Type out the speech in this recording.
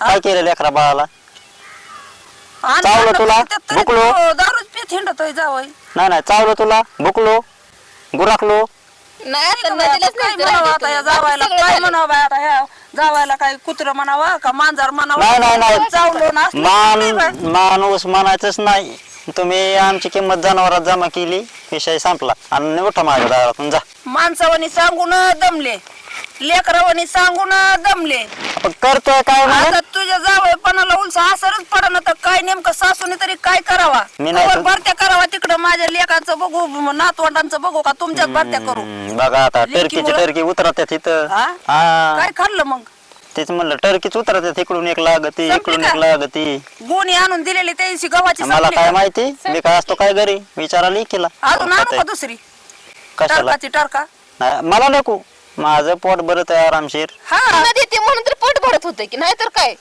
काय केलं लेकरा बाळाला? आणि चावलं भांडण तुला? करतात तरी भुकलो? तो दारूच पीत हिंडतोय जावई. नाही चावलं तुला? भुकलो? गुराकलो? नाही आता काय नदीलाच म्हणावं आता या जावायला? काय म्हणावं बाई आता ह्या जावायला? काय कुत्र म्हणावं का मांजर म्हणावं? नाही चावलो ना असलं नाही बाई. माणूस म्हणायचंच नाही. तुम्ही आमची किंमत जनावरात जमा केली, विषय संपला. आणि उठा माझ्या दारातून जा. माणसावानी सांगून दमले, लेकरावानी सांगून दमले. पण करतोय काय म्हणे? आता तुझ्या जावईपणाला उलसा असरच पडणं तर काय नेमकं सासूने तरी काय करावा? मी नाही कवर तर- भरत्या करावा तिकडं माझ्या लेकांचं बघू, नातवंडांचं बघू का तुमच्याच भरत्या करू? बघा आता लेकीमुळं- टर्कीची टर्की उतरतात इथं. हा? हा काय खाल्लं मग? तेच म्हणलं टर्कीच उतरतात, इकडून एक लागती संपली इकडून का? एक लागती. गोणी आणून दिलेली त्यांची गव्हाची मला संपली काय का? माहिती, मी काय असतो काय घरी विचारायला केला अजून आणू का दुसरी कशाला? टरकाची टरका? नाही, मला नको. माझं पोट भरत आहे आरामशीर. हा नदी ते म्हणून तर पोट भरत होते की नाही तर काय.